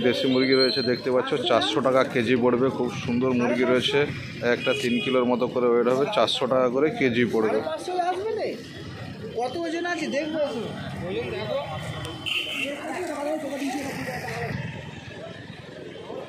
দেশি মুরগি রয়েছে দেখতে পাচ্ছ, 400 টাকা কেজি পড়বে। খুব সুন্দর মুরগি রয়েছে, একটা 3 কিলোর মতো করে ওয়েট হবে, 400 টাকা করে কেজি পড়বে।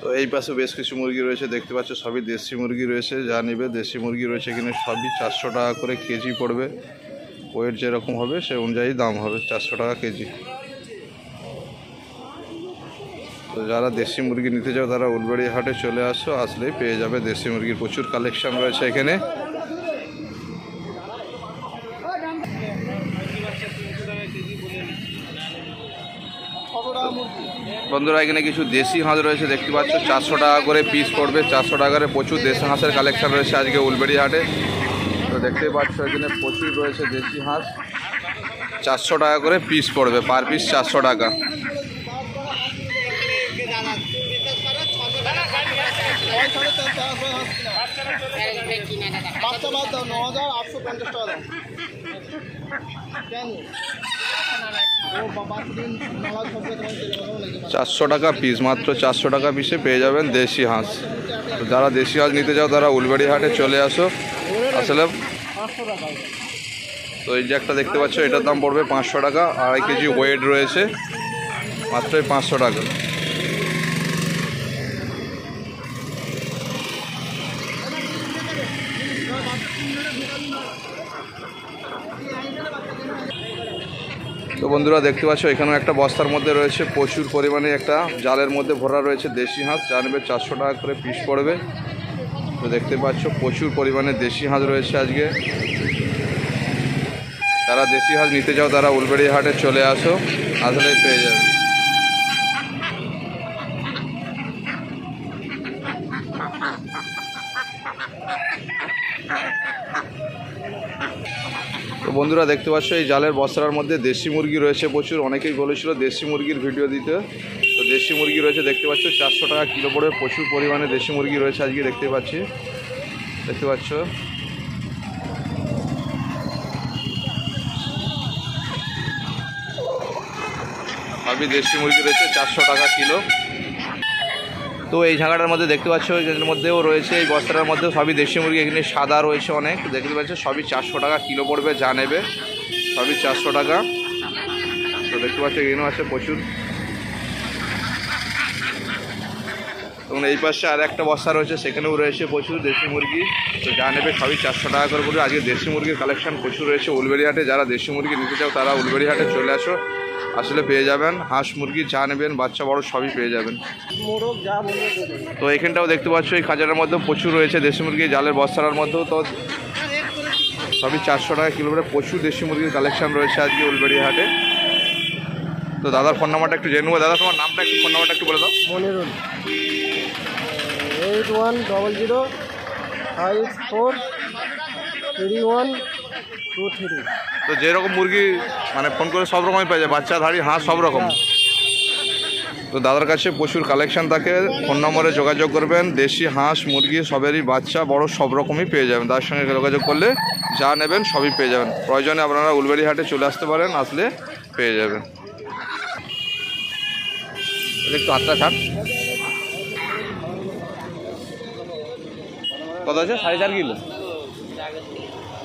তো এই পাশে বেশ কিছু মুরগি রয়েছে দেখতে পাচ্ছ, সবই দেশি মুরগি রয়েছে। যা নেবে দেশি মুরগি রয়েছে এখানে, সবই 400 টাকা করে কেজি পড়বে। ওয়েট যেরকম হবে সে অনুযায়ী দাম হবে, 400 টাকা কেজি। তো যারা দেশি মুরগি নিতে চাও তারা উলবাড়ি হাটে চলে আসো, আসলেই পেয়ে যাবে দেশি মুরগির প্রচুর কালেকশন রয়েছে এখানে। বন্ধুরা এখানে কিছু দেশি হাঁস রয়েছে দেখতে পাচ্ছ, 400 টাকা করে পিস পড়বে। 400 টাকা করে প্রচুর দেশি হাঁসের কালেকশন রয়েছে আজকে উলবাড়ি হাটে। তো দেখতেই পাচ্ছ এখানে প্রচুর রয়েছে দেশি হাঁস, 400 টাকা করে পিস পড়বে, পার পিস 400 টাকা। চারশো টাকা পিস, মাত্র 400 টাকা পিসে পেয়ে যাবেন দেশি হাঁস। তো যারা দেশি হাঁস নিতে চাও তারা উলবাড়ি হাটে চলে আসো, আসলে। তো এই যে একটা দেখতে পাচ্ছ, এটার দাম পড়বে 500 টাকা, 2.5 কেজি ওয়েট রয়েছে, মাত্রই 500 টাকা। তো বন্ধুরা দেখতে পাচ্ছ এখানেও একটা বস্তার মধ্যে রয়েছে প্রচুর পরিমাণে, একটা জালের মধ্যে ভরা রয়েছে দেশি হাঁস, যা নেবে 400 টাকা করে পিস পড়বে। তো দেখতে পাচ্ছ প্রচুর পরিমাণে দেশি হাঁস রয়েছে আজকে। তারা দেশি হাঁস নিতে চাও তারা উলবাড়ি হাটে চলে আসো, আসলেই পেয়ে যাবে। তো বন্ধুরা দেখতে পাচ্ছ এই জালের বস্তার মধ্যে দেশি মুরগি রয়েছে প্রচুর। অনেকেই বলেছিল দেশি মুরগির ভিডিও দিতে, তো দেশি মুরগি রয়েছে দেখতে পাচ্ছ, 400 টাকা কিলো পড়বে। প্রচুর পরিমাণে দেশি মুরগি রয়েছে আজকে দেখতে পাচ্ছ। সবই দেশি মুরগি রয়েছে 400 টাকা কিলো। তো এই ঝাঁকাটার মধ্যে দেখতে পাচ্ছ, এর মধ্যেও রয়েছে এই বস্তাটার মধ্যেও সবই দেশি মুরগি। এখানে সাদা রয়েছে অনেক দেখতে পাচ্ছ, সবই 400 টাকা কিলো পড়বে, যা নেবে সবই 400 টাকা। তো দেখতে পাচ্ছ এখানেও আছে প্রচুর। এবং এই পাশে আর একটা বস্তা রয়েছে, সেখানেও রয়েছে প্রচুর দেশি মুরগি। তো যা নেবে সবই 400 টাকা করে পড়বে। আজকে দেশি মুরগির কালেকশন প্রচুর রয়েছে উলবাড়ি হাটে। যারা দেশি মুরগি নিতে চাও তারা উলবাড়ি হাটে চলে আসো, আসলে পেয়ে যাবেন। হাঁস মুরগি যা নেবেন বাচ্চা বড় সবই পেয়ে যাবেন। তো এখানটাও দেখতে পাচ্ছ এই খাঁচাটার মধ্যে প্রচুর রয়েছে দেশি মুরগি, জালের বস্তার মধ্যেও। তো সবই 400 টাকা কিলো করে প্রচুর দেশি মুরগির কালেকশন রয়েছে আজকে উলবাড়ি হাটে। তো দাদার ফোন নাম্বারটা একটু জেনে নেবো। দাদা তোমার নামটা একটু, ফোন নাম্বারটা একটু বলে দাও। মনিরুল, 8100543123। তো যেরকম মুরগি মানে ফোন করে সব রকমই পেয়ে যায়, বাচ্চা ধাড়ি হাঁস সব রকম। তো দাদার কাছে প্রচুর কালেকশন থাকে, ফোন নম্বরে যোগাযোগ করবেন। দেশি হাঁস মুরগি সবেরই বাচ্চা বড় সব রকমই পেয়ে যাবেন। তার সঙ্গে যোগাযোগ করলে যা নেবেন সবই পেয়ে যাবেন। প্রয়োজনে আপনারা উলবাড়ি হাটে চলে আসতে পারেন, আসলে পেয়ে যাবেন। একটু হাতটা ছাড়, কত আছে? 4.5 কিলো।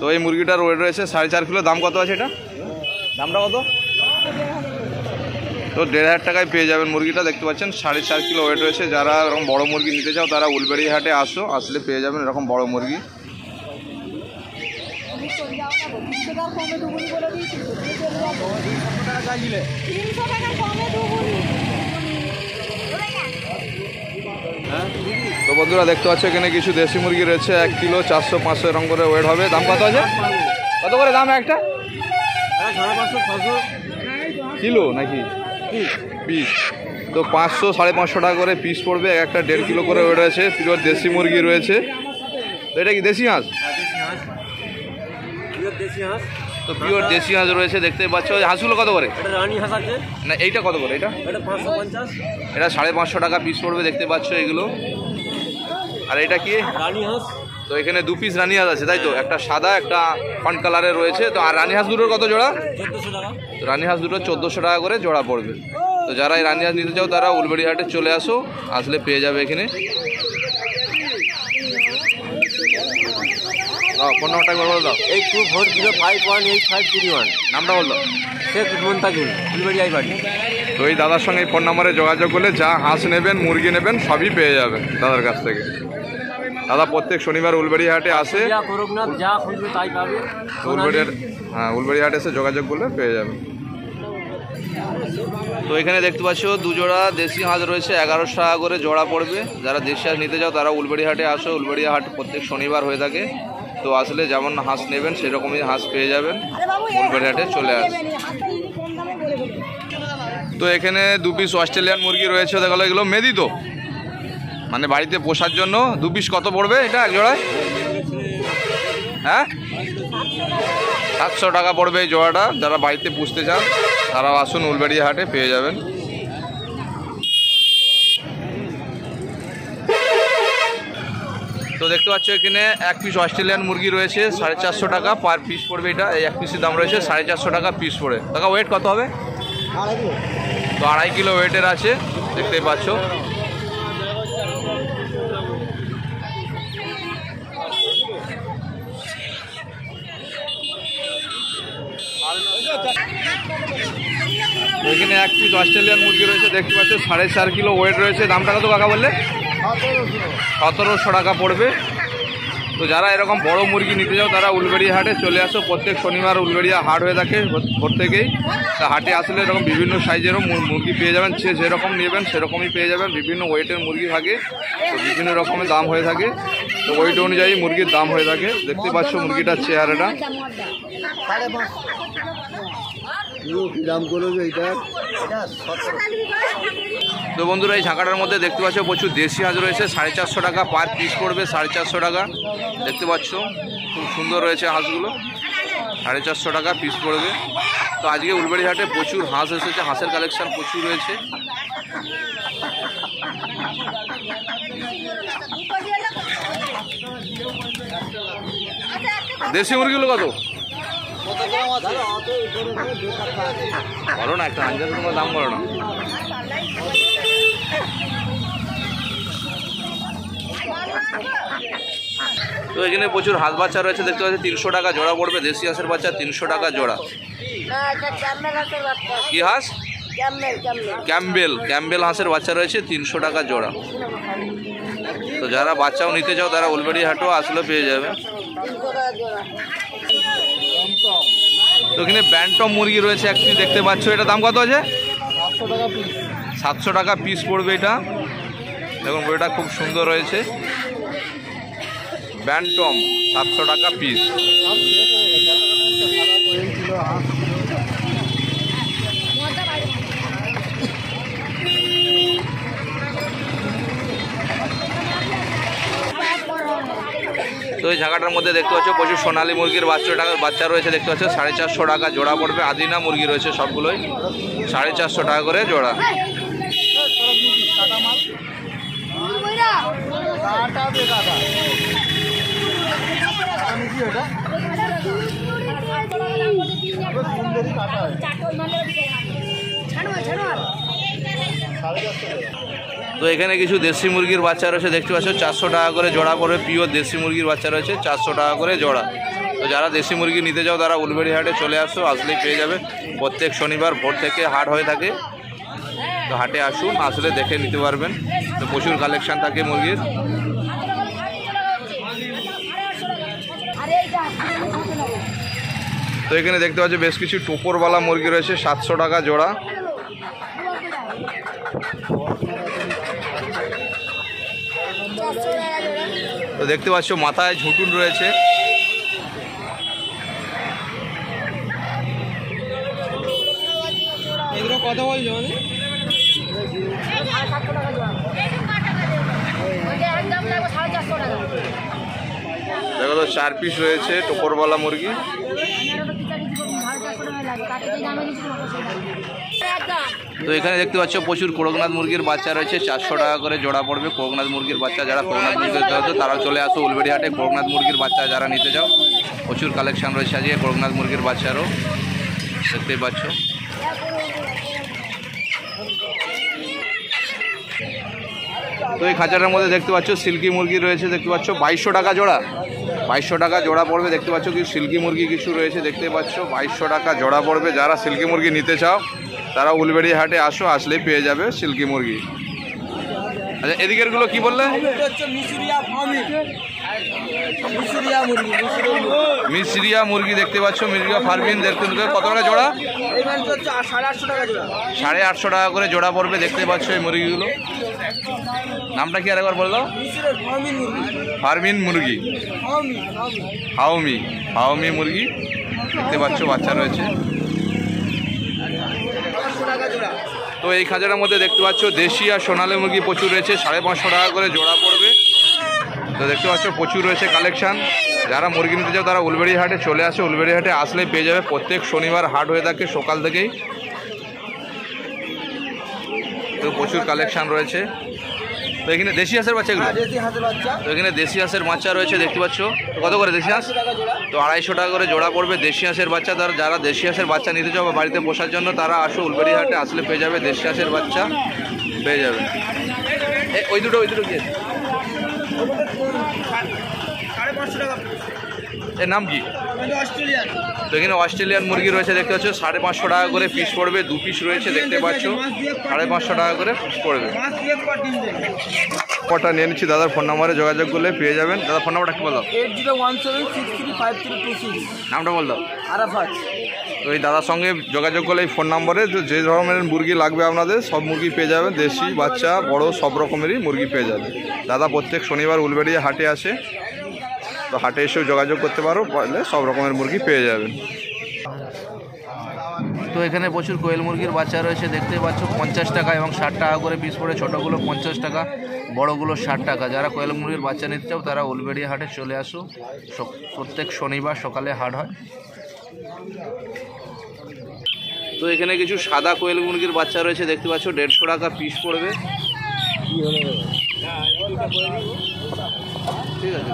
তো এই মুরগিটার ওয়েট রয়েছে 4.5 কিলো। দাম কত আছে এটা? দামটা কত? তো 1,500 টাকায় পেয়ে যাবেন মুরগিটা। দেখতে পাচ্ছেন 4.5 কিলো ওয়েট রয়েছে। যারা এরকম বড় মুরগি নিতে চাও তারা উলবাড়ি হাটে আসো, আসলে পেয়ে যাবেন এরকম বড় মুরগি। তো বন্ধুরা দেখতে পাচ্ছ এখানে কিছু দেশি মুরগি রয়েছে, 1 কিলো 400-500 এরকম করে ওয়েট হবে। দাম কত আছে? কত করে দাম একটা? 550-600 কিলো নাকি পিস? তো 500-550 টাকা করে পিস পড়বে। একটা 1.5 কিলো করে ওয়েট আছে। পিওর দেশি মুরগি রয়েছে। তো এটা কি দেশি হাঁস? তো পিওর দেশি হাঁস রয়েছে দেখতেই পাচ্ছ। হাঁসগুলো কত করে? রানী হাঁস আছে না, এইটা কত করে? এটা 550। এটা 550 টাকা পিস পড়বে দেখতে পাচ্ছ এগুলো। আর এটা কি? রানী হাঁস। তো এখানে 2 পিস রানী হাঁস আছে তাই তো, একটা সাদা একটা ফান্ট কালারের রয়েছে। তো আর রানী হাঁস দুটোর কত জোড়া? 1400 টাকা। রানী হাঁস দুটো 1400 টাকা করে জোড়া পড়বে। তো যারা এই রানী হাঁস নিতে চাও তারা উলবেড়ি হাটে চলে আসো, আসলে পেয়ে যাবে এখানে। ফোন নাম্বারটা একবার বলে দাও। 8240518531। নামটা বল দাও। শেখ মুন্তাকিম, উলবেড়ি আইবাড়ি। তো এই দাদার সঙ্গে এই ফোন নাম্বারে যোগাযোগ করলে যা হাঁস নেবেন, মুরগি নেবেন, সবই পেয়ে যাবে দাদার কাছ থেকে। দাদা প্রত্যেক শনিবার উলবেড়ি হাটে আসে, যা করুকনাথ যা খুঁজবে তাই পাবে। উলবেড়ি হাটে এসে যোগাযোগ করলে পেয়ে যাবে। তো এখানে দেখতে পাচ্ছ দুজোড়া দেশি হাঁস রয়েছে, 1100 টাকা করে জোড়া পড়বে। যারা দেশি হাঁস নিতে চাও তারা উলবেড়ি হাটে আসো। উলবেড়ি হাট প্রত্যেক শনিবার হয়ে থাকে, তো আসলে যেমন হাঁস নেবেন সেরকমই হাঁস পেয়ে যাবেন। উলবেড়ি হাটে চলে আসে। তো এখানে 2 পিস অস্ট্রেলিয়ান মুরগি রয়েছে, দেখা গেলো এগুলো মেদি, তো মানে বাড়িতে পোষার জন্য। 2 পিস কত পড়বে এটা এক জোড়ায়? হ্যাঁ 700 টাকা পড়বে এই জোড়াটা। যারা বাড়িতে পুষতে চান তারাও আসুন, উলবেড়িয়া হাটে পেয়ে যাবেন। তো দেখতে পাচ্ছ এখানে 1 পিস অস্ট্রেলিয়ান মুরগি রয়েছে, 450 টাকা পার পিস পড়বে এটা। এই 1 পিসের দাম রয়েছে 450 টাকা পিস পড়ে। টাকা ওয়েট কত হবে? তো 2.5 কিলো ওয়েটের আছে, দেখতেই পাচ্ছ। এখানে 1 পিস অস্ট্রেলিয়ান মুরগি রয়েছে, দেখতে পাচ্ছ 4.5 কিলো ওয়েট রয়েছে। দামটা কত কাকা বললে? 1700 টাকা পড়বে। তো যারা এরকম বড় মুরগি নিতে যাও তারা উলবেড়িয়া হাটে চলে আসো। প্রত্যেক শনিবার উলবেড়িয়া হাট হয়ে থাকে প্রত্যেকেই। তা হাটে আসলে এরকম বিভিন্ন সাইজেরও মুরগি পেয়ে যাবেন, যেরকম নেবেন সেরকমই পেয়ে যাবেন। বিভিন্ন ওয়েটের মুরগি থাকে, তো বিভিন্ন রকমের দাম হয়ে থাকে। তো ওয়েট অনুযায়ী মুরগির দাম হয়ে থাকে। দেখতে পাচ্ছ মুরগিটার চেহারাটা। তো বন্ধুরা এই ঝাঁকাটার মধ্যে দেখতে পাচ্ছ প্রচুর দেশি হাঁস রয়েছে, 450 টাকা পার পিস পড়বে। 450 টাকা দেখতে পাচ্ছ, খুব সুন্দর রয়েছে হাঁসগুলো। 450 টাকা পিস পড়বে। তো আজকে উলবেড়ি হাটে প্রচুর হাঁস এসেছে, হাঁসের কালেকশন প্রচুর রয়েছে। দেশি মুরগিগুলো কত বলো না, একটা আঞ্জার তোমার দাম বলো না। তো এখানে প্রচুর হাঁস বাচ্চা রয়েছে, দেখতে পাচ্ছি 300 টাকা জোড়া পড়বে। দেশি হাঁসের বাচ্চা 300 টাকা জোড়া। কি হাঁস? ক্যাম্বেল হাঁসের বাচ্চা রয়েছে 300 টাকা জোড়া। তো যারা বাচ্চাও নিতে চাও তারা উলবেড়ি হাটও আসলে পেয়ে যাবে। তো এখানে ব্যান্টম মুরগি রয়েছে একটি, দেখতে পাচ্ছ। এটা দাম কত আছে? 700 টাকা পিস পড়বে এটা। দেখুন মুরগিটা খুব সুন্দর রয়েছে, ব্যান্টম 700 টাকা পিস। তো এই জায়গাটার মধ্যে দেখতে পাচ্ছ প্রচুর সোনালী মুরগির বাচ্চা রয়েছে, দেখতে পাচ্ছ 450 টাকা জোড়া পড়বে। আদিনা মুরগি রয়েছে সবগুলোই, 450 টাকা করে জোড়া। তো এখানে কিছু দেশি মুরগির বাচ্চা রয়েছে, দেখতে পাচ্ছ 400 টাকা করে জোড়া পড়বে। পিওর দেশি মুরগির বাচ্চা রয়েছে 400 টাকা করে জোড়া। তো যারা দেশি মুরগি নিতে যাও তারা উলবেড়ি হাটে চলে আসো, আসলেই পেয়ে যাবে। প্রত্যেক শনিবার ভোর থেকে হাট হয়ে থাকে, তো হাটে আসুন, আসলে দেখে নিতে পারবেন। তো প্রচুর কালেকশান থাকে মুরগির। তো এখানে দেখতে পাচ্ছ বেশ কিছু টোপরওয়ালা মুরগি রয়েছে, 700 টাকা জোড়া। তো দেখতে পাচ্ছ মাথায় ঝুঁটুন রয়েছে। এগুলো কত বলছো? দেখো তো 4 পিস রয়েছে টোপরওয়ালা মুরগি। তো এখানে দেখতে পাচ্ছ প্রচুর করকনাথ মুরগির বাচ্চা রয়েছে, 400 টাকা করে জোড়া পড়বে। করকনাথ মুরগির বাচ্চা যারা করকনাথ মুরগি নিতে চাও তারা চলে আসো উলবেড়ি হাটে। করকনাথ মুরগির বাচ্চা যারা নিতে যাও প্রচুর কালেকশন রয়েছে আজকে করকনাথ মুরগির বাচ্চারও, দেখতেই পাচ্ছ। তো এই খাঁচাটার মধ্যে দেখতে পাচ্ছ সিল্কি মুরগি রয়েছে, দেখতে পাচ্ছ 2200 টাকা জোড়া, 2200 টাকা জোড়া পড়বে। দেখতে পাচ্ছ কিছু সিল্কি মুরগি কিছু রয়েছে, দেখতে পাচ্ছ 2200 টাকা জোড়া পড়বে। যারা সিল্কি মুরগি নিতে চাও তারা উলবেড়ি হাটে আসো, আসলেই পেয়ে যাবে সিল্কি মুরগি। আচ্ছা এদিকেরগুলো কি বললে? মিশরিয়া মুরগি দেখতে পাচ্ছ, মিশরিয়া ফার্মিন কত টাকা জোড়া? 850 টাকা করে জোড়া পড়বে। দেখতে পাচ্ছ এই মুরগিগুলো, নামটা কি আরেকবার বললো? ফার্মিন মুরগি, হাওমি মুরগি দেখতে পাচ্ছ, বাচ্চা রয়েছে। তো এই খাঁচাটার মধ্যে দেখতে পাচ্ছ দেশি আর সোনালী মুরগি প্রচুর রয়েছে, 550 টাকা করে জোড়া পড়বে। তো দেখতে পাচ্ছ প্রচুর রয়েছে কালেকশান। যারা মুরগি নিতে চাও তারা উলবেড়ি হাটে চলে আসে, উলবেড়ি হাটে আসলেই পেয়ে যাবে। প্রত্যেক শনিবার হাট হয়ে থাকে সকাল থেকেই, তো প্রচুর কালেকশান রয়েছে। তো এখানে দেশি হাঁসের বাচ্চা, এগুলো তো এখানে দেশি হাঁসের বাচ্চা রয়েছে দেখতে পাচ্ছ। কত করে দেশি হাঁস? তো 250 টাকা করে জোড়া পড়বে দেশি হাঁসের বাচ্চা। তারা যারা দেশি হাঁসের বাচ্চা নিতে চাও বা বাড়িতে পোষার জন্য তারা আসো উলবেড়ি হাটে, আসলে পেয়ে যাবে দেশি হাঁসের বাচ্চা পেয়ে যাবে। ওই দুটো কি এর নাম কি? তো এখানে অস্ট্রেলিয়ান মুরগি রয়েছে দেখতে পাচ্ছ, 550 টাকা করে পিস পড়বে। 2 পিস রয়েছে দেখতে পাচ্ছ, 550 টাকা করে পিস পড়বে। কটা নিয়ে নিচ্ছি, দাদার ফোন নাম্বারে যোগাযোগ করলে পেয়ে যাবেন। দাদা ফোন নাম্বারটা কি বলো? 8017635326। নামটা বল দাও। আরাফাত। তো এই দাদার সঙ্গে যোগাযোগ করলে এই ফোন নম্বরে যে ধরনের মুরগি লাগবে আপনাদের সব মুরগি পেয়ে যাবেন, দেশি বাচ্চা বড় সব রকমেরই মুরগি পেয়ে যাবে। দাদা প্রত্যেক শনিবার উলবেড়ি হাটে আসে, তো হাটে এসেও যোগাযোগ করতে পারো, পারলে সব রকমের মুরগি পেয়ে যাবেন। তো এখানে প্রচুর কোয়েল মুরগির বাচ্চা রয়েছে দেখতে পাচ্ছ, 50 টাকা এবং 60 টাকা করে পিস পড়ে। ছোটোগুলো 50 টাকা, বড়গুলো 60 টাকা। যারা কোয়েল মুরগির বাচ্চা নিতে চাও তারা উলবেড়ি হাটে চলে আসো, প্রত্যেক শনিবার সকালে হাট হয়। তো এখানে কিছু সাদা কোয়েল মুরগির বাচ্চা রয়েছে দেখতে পাচ্ছ, 150 টাকা পিস পড়বে। ঠিক আছে,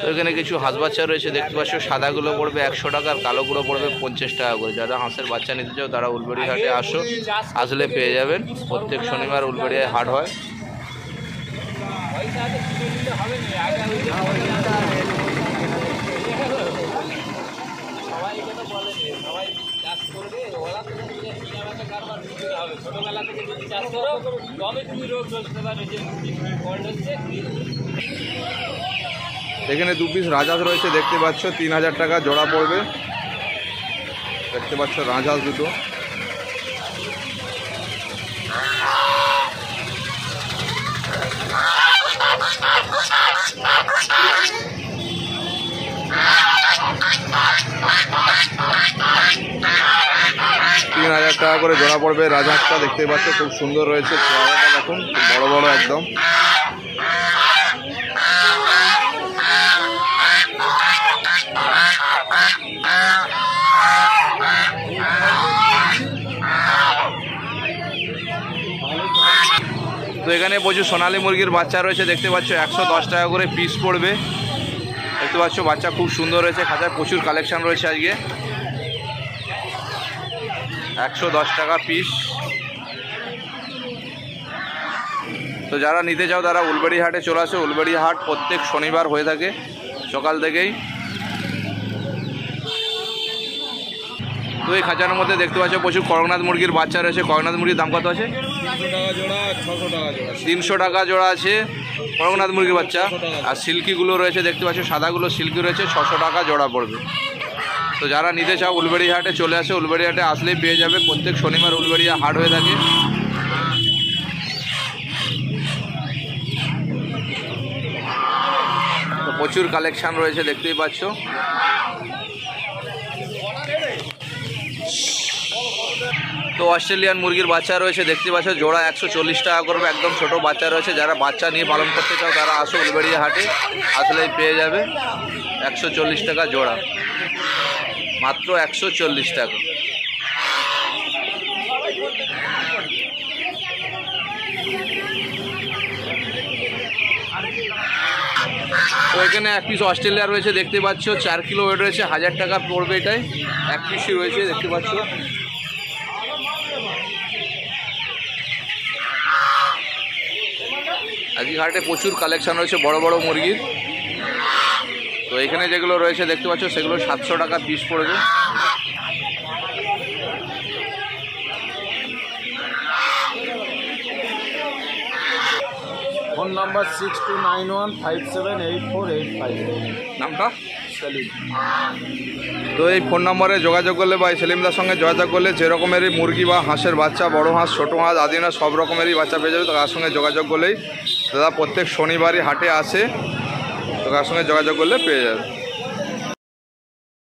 তো এখানে কিছু হাঁস বাচ্চা রয়েছে দেখতে পাচ্ছ, সাদাগুলো পড়বে 100 টাকা আর কালোগুলো পড়বে 50 টাকা করে। যারা হাঁসের বাচ্চা নিতে চাও তারা উলবেড়ি হাটে আসো, আসলে পেয়ে যাবেন। প্রত্যেক শনিবার উলবেড়িয়ায় হাট হয়। এখানে 2 পিস রাজহাঁস রয়েছে দেখতে পাচ্ছ, 3000 টাকা জোড়া পড়বে। দেখতে পাচ্ছ রাজহাঁস দুটো। টাকা করে জোড়া পড়বে রাজহাঁসটা। দেখতে পাচ্ছ খুব সুন্দর রয়েছে, চেহারাটা দেখুন বড় বড় একদম। তো এখানে প্রচুর সোনালী মুরগির বাচ্চা রয়েছে দেখতে পাচ্ছ, 110 টাকা করে পিস পড়বে। দেখতে পাচ্ছ বাচ্চা খুব সুন্দর রয়েছে, খাঁচায় প্রচুর কালেকশন রয়েছে আজকে। 110 টাকা পিস। তো যারা নিতে চাও তারা উলবেড়ি হাটে চলে আসে। উলবেড়ি হাট প্রত্যেক শনিবার হয়ে থাকে সকাল থেকেই। তো এই খাঁচার মধ্যে দেখতে পাচ্ছ প্রচুর করকনাথ মুরগির বাচ্চা রয়েছে। করকনাথ মুরগির দাম কত আছে? 300 টাকা জোড়া আছে করকনাথ মুরগির বাচ্চা। আর সিল্কিগুলো রয়েছে দেখতে পাচ্ছ, সাদাগুলো সিল্কি রয়েছে, 600 টাকা জোড়া পড়বে। তো যারা নিতে চাও উলবেড়ি হাটে চলে আসে, উলবেড়ি হাটে আসলেই পেয়ে যাবে। প্রত্যেক শনিবার উলবেড়িয়া হাট হয়ে থাকে। তো প্রচুর কালেকশান রয়েছে দেখতেই পাচ্ছ। তো অস্ট্রেলিয়ান মুরগির বাচ্চা রয়েছে দেখতে পাচ্ছ, জোড়া 140 টাকা করবে। একদম ছোট বাচ্চা রয়েছে, যারা বাচ্চা নিয়ে পালন করতে চাও তারা আসো উলবেড়িয়া হাটে, আসলেই পেয়ে যাবে। 140 টাকা জোড়া, মাত্র 140 টাকা। তো এখানে এক পিস অস্ট্রেলিয়া রয়েছে দেখতে পাচ্ছ, 4 কিলো ওয়েট রয়েছে, 1000 টাকা পড়বে এটাই। এক পিসই রয়েছে দেখতে পাচ্ছ। আজকে হাটে প্রচুর কালেকশন রয়েছে বড় বড় মুরগির। তো এখানে যেগুলো রয়েছে দেখতে পাচ্ছ সেগুলো 700 টাকা পিস পড়বে। Phone number 6291578485। নামটা? সেলিম। তো এই ফোন নম্বরে যোগাযোগ করলে বা এই সেলিমদার সঙ্গে যোগাযোগ করলে যে রকমেরই মুরগি বা হাঁসের বাচ্চা, বড় হাঁস, ছোটো হাঁস আদি না সব রকমেরই বাচ্চা পেয়ে যাবে। তো তার সঙ্গে যোগাযোগ করলেই দাদা প্রত্যেক শনিবারই হাটে আসে, তো তার সঙ্গে যোগাযোগ করলে পেয়ে যাবে।